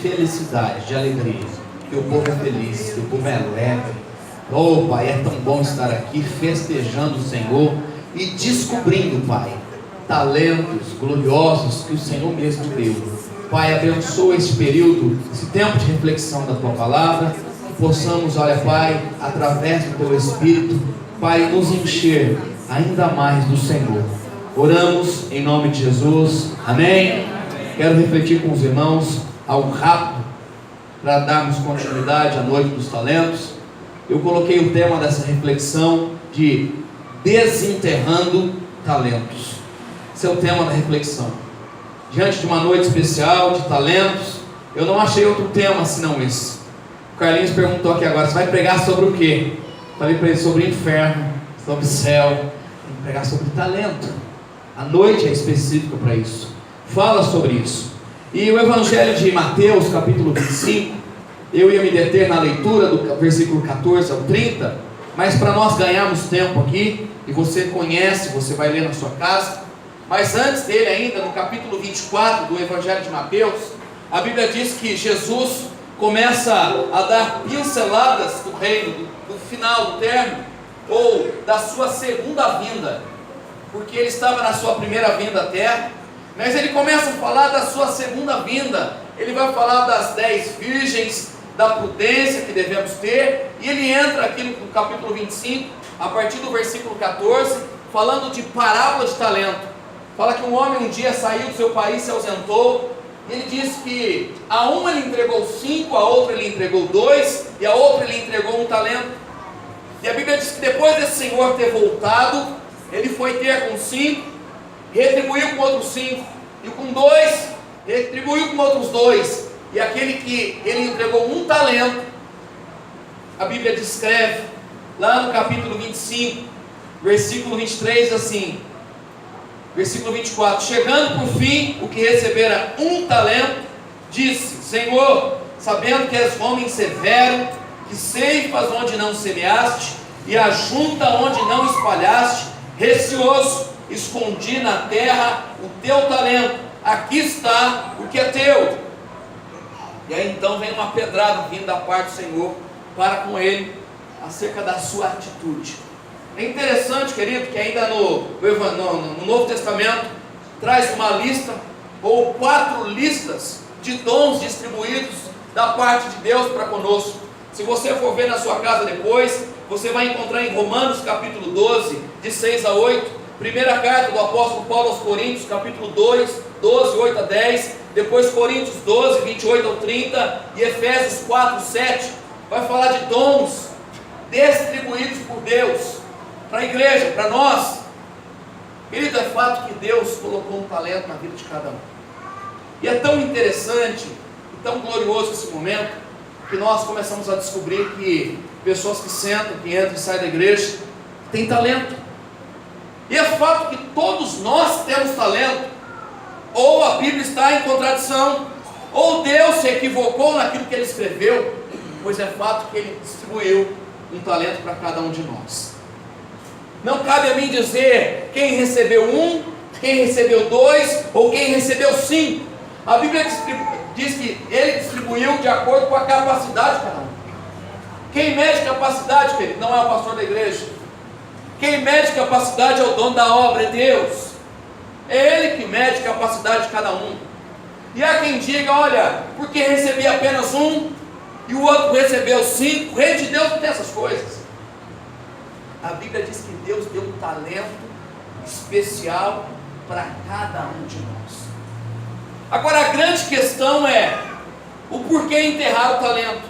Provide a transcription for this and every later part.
felicidade, de alegria. Teu povo é feliz, teu povo é alegre. Oh Pai, é tão bom estar aqui festejando o Senhor e descobrindo, Pai, talentos gloriosos que o Senhor mesmo deu. Pai, abençoa esse período, esse tempo de reflexão da Tua Palavra, que possamos, olha Pai, através do Teu Espírito, Pai, nos encher ainda mais do Senhor. Oramos em nome de Jesus, amém? Quero refletir com os irmãos algo rápido, para darmos continuidade à noite dos talentos. Eu coloquei o tema dessa reflexão de desenterrando talentos. Esse é o tema da reflexão. Diante de uma noite especial de talentos, eu não achei outro tema senão esse. O Carlinhos perguntou aqui agora: você vai pregar sobre o quê? Falei para ele sobre o inferno, sobre o céu. Tem que pregar sobre talento. A noite é específica para isso. Fala sobre isso. E o Evangelho de Mateus, capítulo 25, eu ia me deter na leitura do versículo 14 ao 30, mas para nós ganharmos tempo aqui, e você conhece, você vai ler na sua casa, mas antes dele ainda, no capítulo 24 do Evangelho de Mateus, a Bíblia diz que Jesus começa a dar pinceladas do reino, do final, do término, ou da sua segunda vinda, porque ele estava na sua primeira vinda à terra, mas ele começa a falar da sua segunda vinda. Ele vai falar das 10 virgens, da prudência que devemos ter, e ele entra aqui no capítulo 25, a partir do versículo 14, falando de parábola de talento. Fala que um homem um dia saiu do seu país, se ausentou, e ele diz que a uma ele entregou 5, a outra ele entregou 2, e a outra ele entregou 1 talento. E a Bíblia diz que depois desse senhor ter voltado, ele foi ter com 5, retribuiu com outros 5, e com 2, retribuiu com outros 2, e aquele que ele entregou 1 talento, a Bíblia descreve, lá no capítulo 25, versículo 23, assim, versículo 24, chegando por fim, o que recebera 1 talento, disse: Senhor, sabendo que és homem severo, que ceifas onde não semeaste, e ajunta onde não espalhaste, receoso, escondi na terra o teu talento, aqui está o que é teu. E aí então vem uma pedrada vindo da parte do Senhor para com ele, acerca da sua atitude. É interessante, querido, que ainda no Novo Testamento traz uma lista, ou 4 listas de dons distribuídos da parte de Deus para conosco. Se você for ver na sua casa depois, você vai encontrar em Romanos capítulo 12, de 6 a 8, primeira carta do apóstolo Paulo aos Coríntios, capítulo 2, 12, 8 a 10, depois Coríntios 12, 28 ao 30, e Efésios 4, 7, vai falar de dons distribuídos por Deus, para a igreja, para nós. Querido, é fato que Deus colocou um talento na vida de cada um, e é tão interessante, e tão glorioso esse momento, que nós começamos a descobrir que pessoas que sentam, que entram e saem da igreja, têm talento. E é fato que todos nós temos talento. Ou a Bíblia está em contradição, ou Deus se equivocou naquilo que Ele escreveu, pois é fato que Ele distribuiu um talento para cada um de nós. Não cabe a mim dizer quem recebeu 1, quem recebeu 2, ou quem recebeu 5. A Bíblia diz que Ele distribuiu de acordo com a capacidade de cada um. Quem mede capacidade, querido, não é o pastor da igreja. Quem mede capacidade é o dono da obra, é Deus. É Ele que mede capacidade de cada um. E há quem diga: olha, porque recebi apenas 1 e o outro recebeu 5. O reino de Deus não tem essas coisas. A Bíblia diz que Deus deu um talento especial para cada um de nós. Agora a grande questão é o porquê enterrar o talento.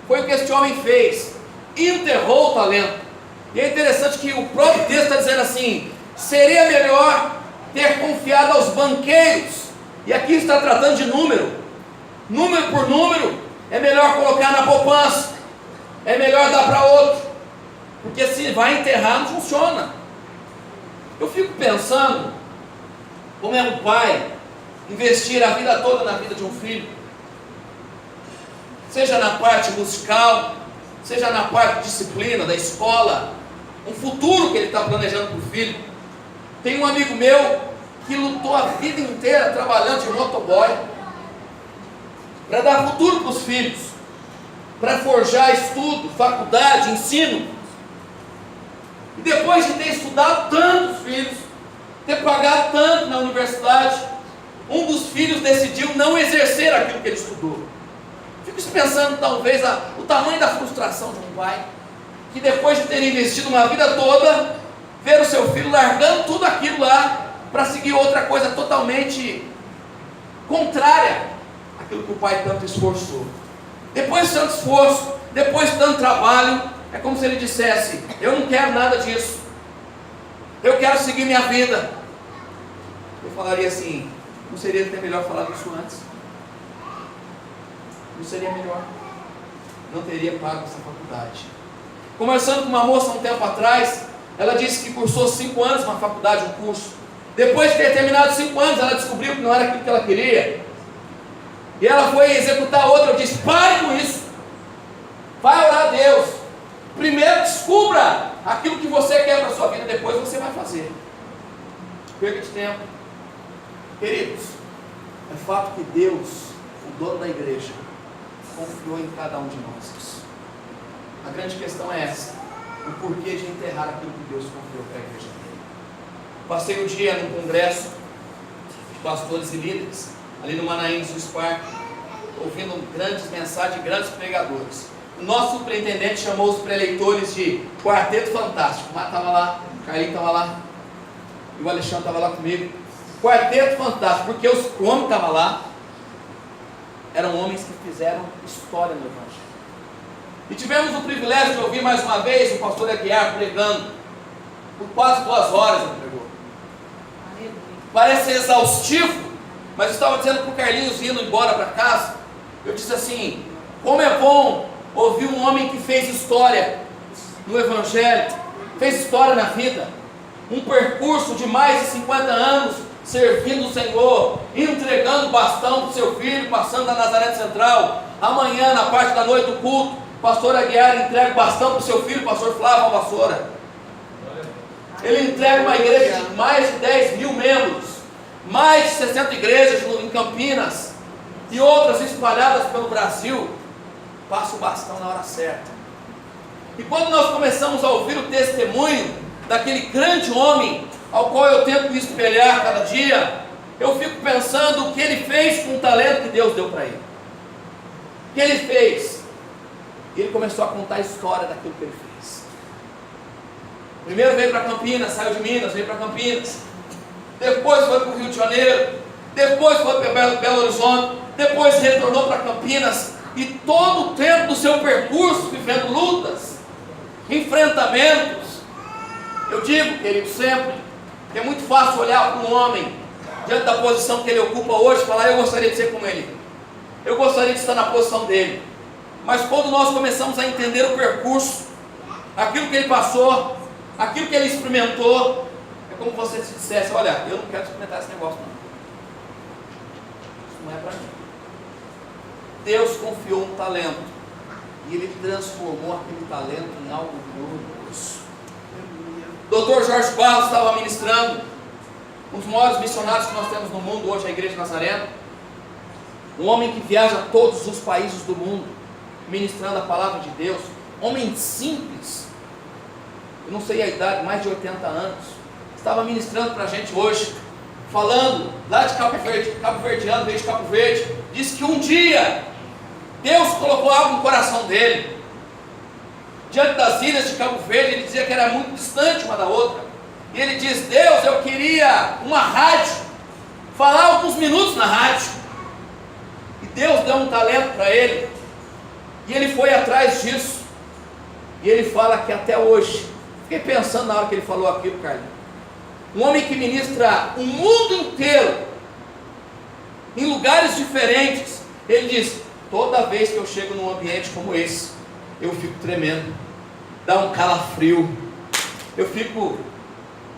Foi o que este homem fez: enterrou o talento. E é interessante que o próprio texto está dizendo assim: seria melhor ter confiado aos banqueiros. E aqui está tratando de número por número. É melhor colocar na poupança, é melhor dar para outro, porque se vai enterrar não funciona. Eu fico pensando como é um pai investir a vida toda na vida de um filho, seja na parte musical, seja na parte de disciplina, da escola, um futuro que ele está planejando para o filho. Tem um amigo meu que lutou a vida inteira trabalhando de motoboy. para dar futuro para os filhos, para forjar estudo, faculdade, ensino. E depois de ter estudado tanto os filhos, ter pagado tanto na universidade, um dos filhos decidiu não exercer aquilo que ele estudou. Fico pensando talvez o tamanho da frustração de um pai, que depois de ter investido uma vida toda, ver o seu filho largando tudo aquilo lá, para seguir outra coisa totalmente contrária àquilo que o pai tanto esforçou. Depois de tanto esforço, depois de tanto trabalho, é como se ele dissesse: eu não quero nada disso, eu quero seguir minha vida. Eu falaria assim: não seria até melhor falar isso antes? Não seria melhor? Não teria pago essa faculdade. Conversando com uma moça um tempo atrás, ela disse que cursou 5 anos uma faculdade, um curso. Depois de ter terminado 5 anos, ela descobriu que não era aquilo que ela queria, e ela foi executar outra. Eu disse: pare com isso, vai orar a Deus, primeiro descubra aquilo que você quer para a sua vida, depois você vai fazer. Perca de tempo. Queridos, é fato que Deus, o dono da igreja, confiou em cada um de nós. A grande questão é essa: o porquê de enterrar aquilo que Deus confiou para a igreja dele. Passei um dia num congresso de pastores e líderes, ali no Manaim, no Swiss Park, ouvindo grandes mensagens de grandes pregadores. O nosso superintendente chamou os preleitores de Quarteto Fantástico. O Mar estava lá, o Carlinhos estava lá, e o Alexandre estava lá comigo. Quarteto Fantástico, porque o homem que estava lá eram homens que fizeram história no Evangelho. E tivemos o privilégio de ouvir mais uma vez o pastor Aguiar pregando. Por quase 2 horas ele pregou. Parece exaustivo, mas eu estava dizendo para o Carlinhos indo embora para casa, eu disse assim: como é bom ouvir um homem que fez história no Evangelho, fez história na vida, um percurso de mais de 50 anos servindo o Senhor, entregando bastão para o seu filho, passando da Nazaré Central. Amanhã, na parte da noite do culto, o pastor Aguiar entrega o bastão para o seu filho, o pastor Flávio Alvassoura. Ele entrega uma igreja de mais de 10 mil membros, mais de 60 igrejas em Campinas, e outras espalhadas pelo Brasil. Passa o bastão na hora certa. E quando nós começamos a ouvir o testemunho daquele grande homem, ao qual eu tento me espelhar cada dia, eu fico pensando o que ele fez com o talento que Deus deu para ele. O que ele fez? E ele começou a contar a história daquilo que ele fez. Primeiro veio para Campinas, saiu de Minas, veio para Campinas. Depois foi para o Rio de Janeiro. Depois foi para Belo Horizonte. Depois retornou para Campinas. E todo o tempo do seu percurso, vivendo lutas, enfrentamentos. Eu digo, querido, sempre, que é muito fácil olhar para um homem, diante da posição que ele ocupa hoje, e falar: eu gostaria de ser como ele. Eu gostaria de estar na posição dele. Mas quando nós começamos a entender o percurso, aquilo que ele passou, aquilo que ele experimentou, é como você se dissesse: olha, eu não quero experimentar esse negócio não. Isso não é para mim. Deus confiou um talento, e ele transformou aquele talento em algo glorioso. Dr. Jorge Barros estava ministrando, um dos maiores missionários que nós temos no mundo hoje, a Igreja Nazarena. Um homem que viaja a todos os países do mundo, ministrando a palavra de Deus. Homem simples, eu não sei a idade, mais de 80 anos, estava ministrando para a gente hoje, falando lá de Cabo Verde, cabo-verdiano, veio de Cabo Verde. Disse que um dia Deus colocou algo no coração dele. Diante das ilhas de Cabo Verde, ele dizia que era muito distante uma da outra, e ele diz: Deus, eu queria uma rádio, falar alguns minutos na rádio. E Deus deu um talento para ele, e ele foi atrás disso. E ele fala que até hoje, fiquei pensando na hora que ele falou aquilo, Carlinhos, um homem que ministra o mundo inteiro, em lugares diferentes, ele diz: toda vez que eu chego num ambiente como esse, eu fico tremendo, dá um calafrio, eu fico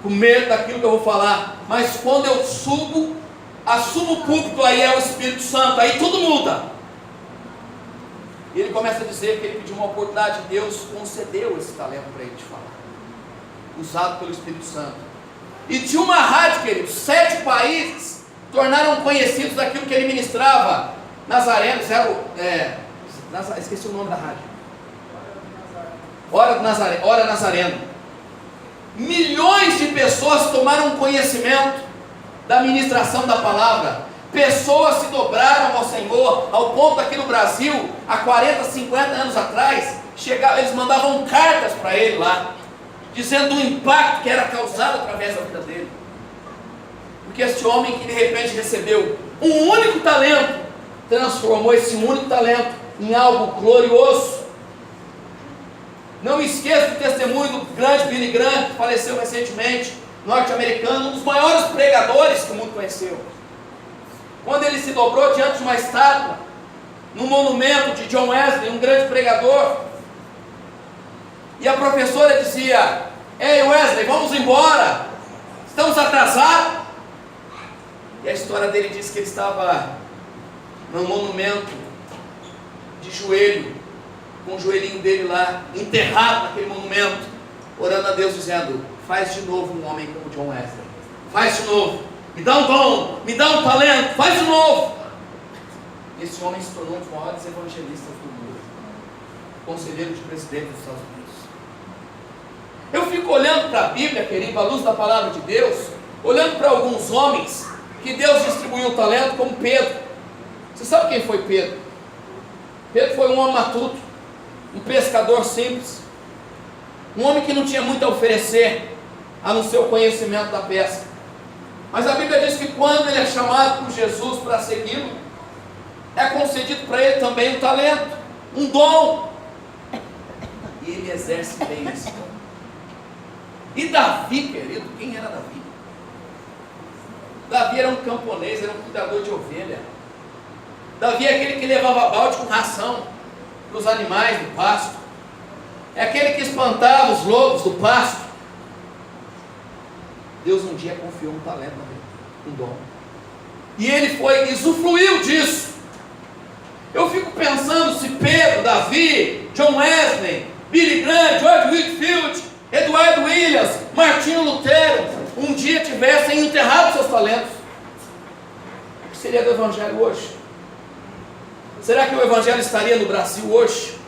com medo daquilo que eu vou falar, mas quando eu assumo o púlpito, aí é o Espírito Santo, aí tudo muda. E ele começa a dizer que ele pediu uma oportunidade, Deus concedeu esse talento para ele de falar, usado pelo Espírito Santo. E tinha uma rádio, queridos, 7 países tornaram conhecidos daquilo que ele ministrava. Nazarenos, esqueci o nome da rádio. Hora Nazareno. Milhões de pessoas tomaram conhecimento da ministração da palavra. Pessoas se dobraram ao Senhor, ao ponto aqui no Brasil, há 40, 50 anos atrás, eles mandavam cartas para ele lá, dizendo o impacto que era causado através da vida dele. Porque esse homem que de repente recebeu um único talento, transformou esse único talento em algo glorioso. Não esqueça do testemunho do grande Billy Graham, que faleceu recentemente, norte-americano, um dos maiores pregadores que o mundo conheceu. Quando ele se dobrou diante de uma estátua, no monumento de John Wesley, um grande pregador, e a professora dizia: "Ei Wesley, vamos embora, estamos atrasados." E a história dele diz que ele estava no monumento de joelho, com o joelhinho dele lá, enterrado naquele monumento, orando a Deus, dizendo: "Faz de novo um homem como John Wesley, faz de novo, me dá um dom, me dá um talento, faz de novo." E esse homem se tornou um dos maiores evangelistas do mundo, conselheiro de presidente dos Estados Unidos. Eu fico olhando para a Bíblia, querido, à luz da palavra de Deus, olhando para alguns homens que Deus distribuiu o talento, como Pedro. Você sabe quem foi Pedro? Pedro foi um homem matuto, um pescador simples, um homem que não tinha muito a oferecer, a não ser o conhecimento da pesca. Mas a Bíblia diz que quando ele é chamado por Jesus para segui-lo, é concedido para ele também um talento, um dom, e ele exerce bem esse dom. E Davi, querido, quem era Davi? Davi era um camponês, era um cuidador de ovelha. Davi é aquele que levava balde com ração para os animais do pasto. É aquele que espantava os lobos do pasto. Deus um dia confiou um talento na vida, um dom. E ele usufruiu disso. Eu fico pensando se Pedro, Davi, John Wesley, Billy Graham, George Whitefield, Eduardo Williams, Martinho Lutero, um dia tivessem enterrado seus talentos. O que seria do Evangelho hoje? Será que o Evangelho estaria no Brasil hoje?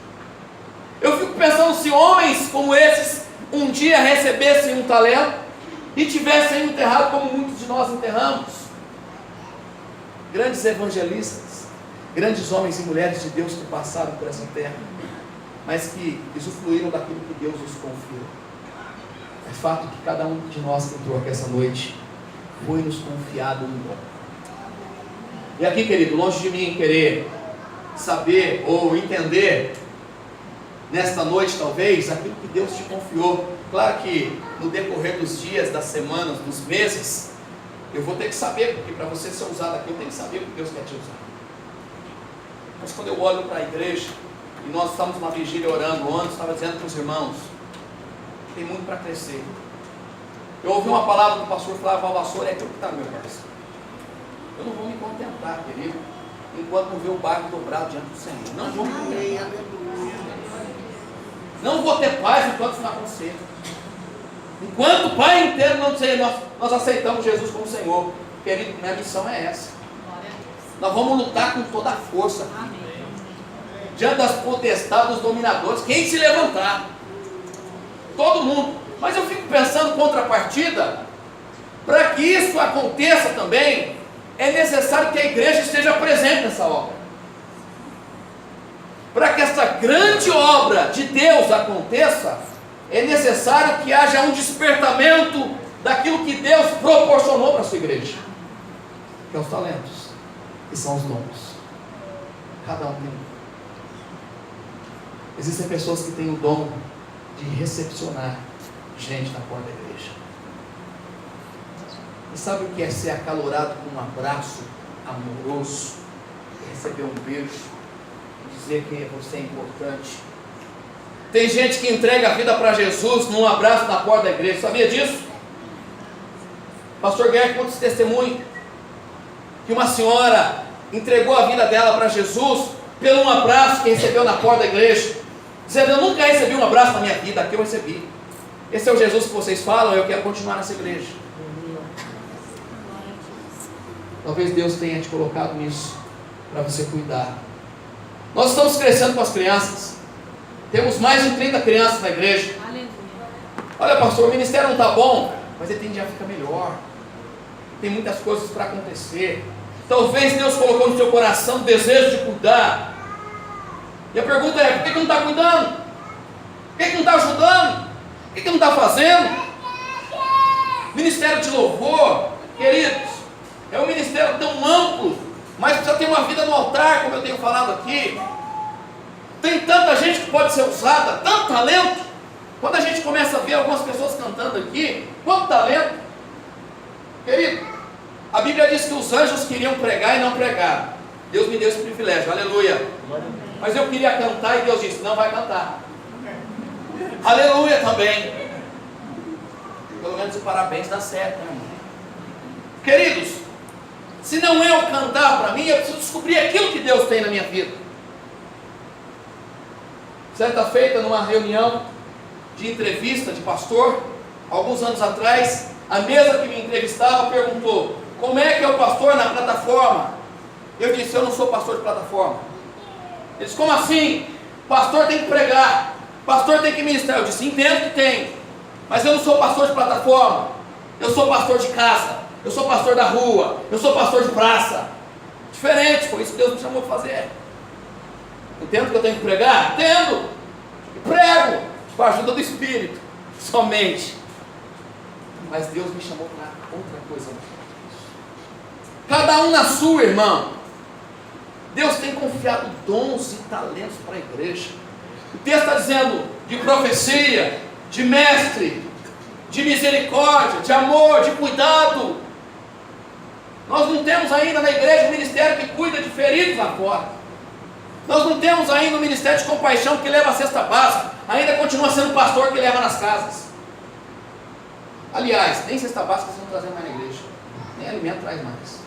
Eu fico pensando se homens como esses um dia recebessem um talento e tivessem enterrado como muitos de nós enterramos. Grandes evangelistas, grandes homens e mulheres de Deus que passaram por essa terra, mas que usufruíram daquilo que Deus nos confiou. É fato que cada um de nós que entrou aqui essa noite foi nos confiado um dom. E aqui, querido, longe de mim querer saber ou entender nesta noite talvez aquilo que Deus te confiou. Claro que no decorrer dos dias, das semanas, dos meses, eu vou ter que saber, porque para você ser usado aqui eu tenho que saber o que Deus quer te usar. Mas quando eu olho para a igreja e nós estamos numa vigília orando, ontem estava dizendo para os irmãos, tem muito para crescer. Eu ouvi uma palavra do pastor Flávio Valvassor, é aquilo que está no meu coração. Eu não vou me contentar, querido, enquanto não ver o barco dobrado diante do Senhor. Não vou me contentar. Não vou ter paz enquanto isso não acontecer. Enquanto o Pai inteiro não dizer, nós aceitamos Jesus como Senhor. Querido, minha missão é essa. Nós vamos lutar com toda a força aqui. Diante das potestades, dos dominadores, quem se levantar? Todo mundo. Mas eu fico pensando, contrapartida, para que isso aconteça também, é necessário que a igreja esteja presente nessa obra. Para que essa grande obra de Deus aconteça, é necessário que haja um despertamento daquilo que Deus proporcionou para a sua igreja, que é os talentos, que são os dons. Cada um tem. Existem pessoas que têm o dom de recepcionar gente na porta da igreja. E sabe o que é ser acalorado com um abraço amoroso, receber um beijo, dizer que você é importante? Tem gente que entrega a vida para Jesus num abraço na porta da igreja. Sabia disso? Pastor Guerra conta esse testemunho, que uma senhora entregou a vida dela para Jesus pelo um abraço que recebeu na porta da igreja, dizendo: eu nunca recebi um abraço na minha vida, aqui eu recebi. Esse é o Jesus que vocês falam, eu quero continuar nessa igreja. Talvez Deus tenha te colocado nisso, para você cuidar. Nós estamos crescendo com as crianças. Temos mais de 30 crianças na igreja. Olha, pastor, o ministério não está bom, mas ele tende a ficar melhor. Tem muitas coisas para acontecer. Talvez Deus colocou no seu coração o desejo de cuidar. E a pergunta é: por que não está cuidando? Por que não está ajudando? Por que não está fazendo? Ministério de louvor, queridos, é um ministério tão amplo, mas precisa ter uma vida no altar, como eu tenho falado aqui. Tem tanta gente que pode ser usada, tanto talento. Quando a gente começa a ver algumas pessoas cantando aqui, quanto talento. Querido, a Bíblia diz que os anjos queriam pregar e não pregaram. Deus me deu esse privilégio, aleluia. Mas eu queria cantar e Deus disse: não vai cantar. Aleluia também. Pelo menos o parabéns dá certo, né, irmão? Queridos, se não é o cantar para mim, eu preciso descobrir aquilo que Deus tem na minha vida. Certa feita, numa reunião de entrevista de pastor, alguns anos atrás, a mesa que me entrevistava perguntou: como é que é o pastor na plataforma? Eu disse: eu não sou pastor de plataforma. Eles: como assim? Pastor tem que pregar, pastor tem que ministrar. Eu disse: entendo que tem, mas eu não sou pastor de plataforma. Eu sou pastor de casa, eu sou pastor da rua, eu sou pastor de praça. Diferente, foi isso que Deus me chamou para fazer. Entendo que eu tenho que pregar? Entendo. Prego com a ajuda do Espírito, somente. Mas Deus me chamou para outra coisa. Cada um na sua, irmão. Deus tem confiado dons e talentos para a igreja. O texto está dizendo de profecia, de mestre, de misericórdia, de amor, de cuidado. Nós não temos ainda na igreja um ministério que cuida de feridos lá fora. Nós não temos ainda um ministério de compaixão que leva a cesta básica. Ainda continua sendo o pastor que leva nas casas. Aliás, nem cesta básica vocês vão trazer mais na igreja. Nem alimento traz mais.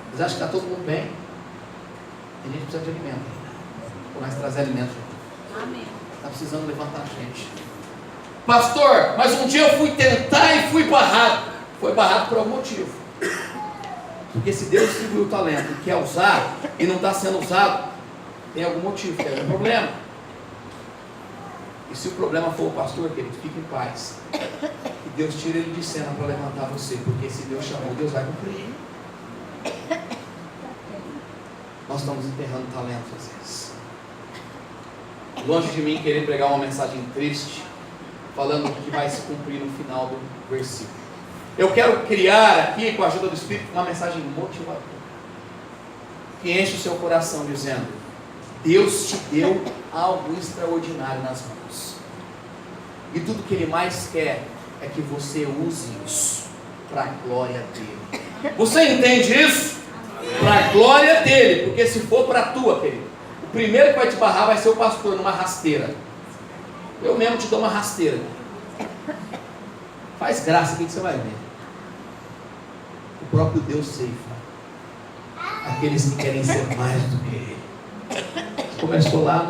Vocês acham que está todo mundo bem? A gente precisa de alimento. Vou mais trazer alimento. Amém. Está precisando levantar a gente. Pastor, mas um dia eu fui tentar e fui barrado. Foi barrado por algum motivo. Porque se Deus distribuiu o talento e quer usar e não está sendo usado, tem algum motivo, tem algum problema. E se o problema for o pastor, querido, fique em paz. E Deus tira ele de cena para levantar você, porque se Deus chamou, Deus vai cumprir. Nós estamos enterrando talento às vezes. Longe de mim querer pregar uma mensagem triste, falando que vai se cumprir no final do versículo. Eu quero criar aqui, com a ajuda do Espírito, uma mensagem motivadora, que enche o seu coração dizendo: Deus te deu algo extraordinário nas mãos, e tudo que Ele mais quer é que você use isso para a glória dEle. Você entende isso? Para a glória dEle, porque se for para a tua, querido, o primeiro que vai te barrar vai ser o pastor numa rasteira. Eu mesmo te dou uma rasteira. Faz graça, o que você vai ver? O próprio Deus ceifa aqueles que querem ser mais do que Ele. Começou lá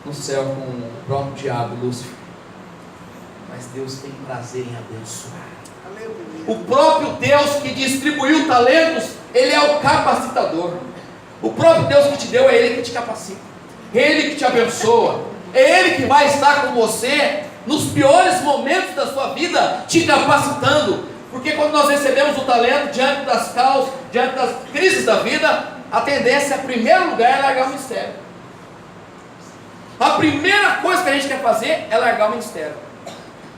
no céu com o próprio diabo, Lúcifer. Mas Deus tem prazer em abençoar. O próprio Deus que distribuiu talentos, Ele é o capacitador. O próprio Deus que te deu, é Ele que te capacita, é Ele que te abençoa, é Ele que vai estar com você nos piores momentos da sua vida, te capacitando. Porque quando nós recebemos o talento, diante das causas, diante das crises da vida, a tendência, em primeiro lugar, é largar o ministério. A primeira coisa que a gente quer fazer é largar o ministério,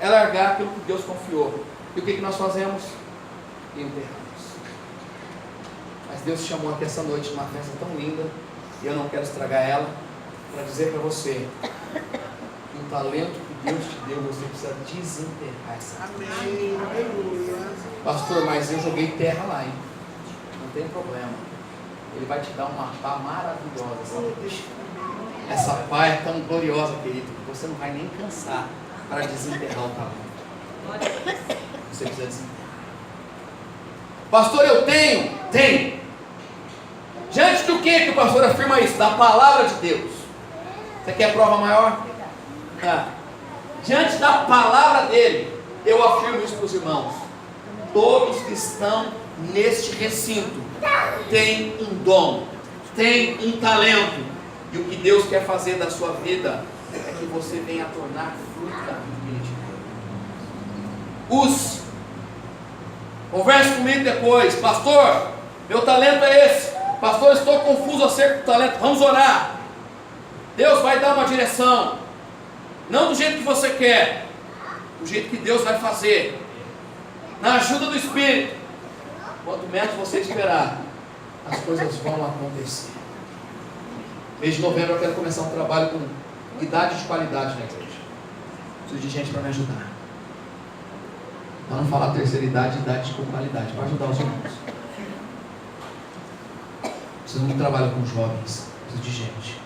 é largar aquilo que Deus confiou. E o que nós fazemos? Enterramos. Mas Deus te chamou aqui essa noite numa festa tão linda, e eu não quero estragar ela, para dizer para você que o talento que Deus te deu, você precisa desenterrar essa coisa. Pastor, mas eu joguei terra lá, hein? Não tem problema. Ele vai te dar uma pá maravilhosa essa noite. Essa pá é tão gloriosa, querido, que você não vai nem cansar para desenterrar o talento. Você precisa desenterrar. Pastor, eu tenho? Tenho. Diante do que o pastor afirma isso? Da palavra de Deus. Você quer prova maior? Diante da palavra dele, eu afirmo isso para os irmãos. Todos que estão neste recinto tem um dom, tem um talento, e o que Deus quer fazer da sua vida é que você venha a tornar fruto da vida de Deus. Use. Converse comigo depois. Pastor, meu talento é esse. Pastor, estou confuso acerca do talento. Vamos orar. Deus vai dar uma direção. Não do jeito que você quer, do jeito que Deus vai fazer, na ajuda do Espírito. Quanto menos você esperar, as coisas vão acontecer. Mês de novembro eu quero começar um trabalho com idade de qualidade na igreja. Preciso de gente para me ajudar. Para não falar terceira idade, idade com qualidade, para ajudar os irmãos. Preciso de um trabalho com jovens, preciso de gente.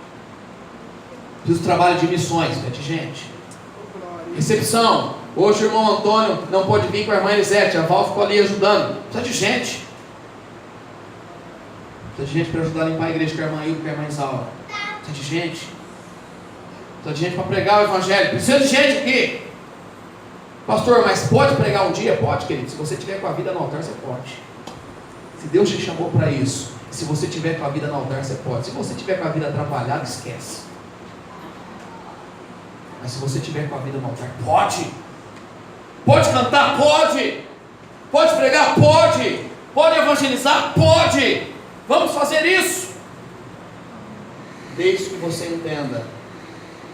Preciso de trabalho de missões, precisa de gente. Recepção. Hoje o irmão Antônio não pôde vir com a irmã Elisete, a Val ficou ali ajudando. Precisa de gente. Precisa de gente para ajudar a limpar a igreja com a irmã Ilka, com a irmã Isaura. Precisa de gente. Precisa de gente para pregar o evangelho. Precisa de gente aqui. Pastor, mas pode pregar um dia? Pode, querido. Se você tiver com a vida no altar, você pode. Se Deus te chamou para isso, se você tiver com a vida no altar, você pode. Se você tiver com a vida atrapalhada, esquece. Mas se você tiver com a vida no altar, pode. Pode cantar? Pode. Pode pregar? Pode. Pode evangelizar? Pode. Vamos fazer isso. Desde que você entenda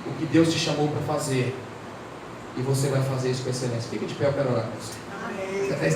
o que Deus te chamou para fazer, e você vai fazer isso com excelência. Fica de pé, eu quero orar com você. Você até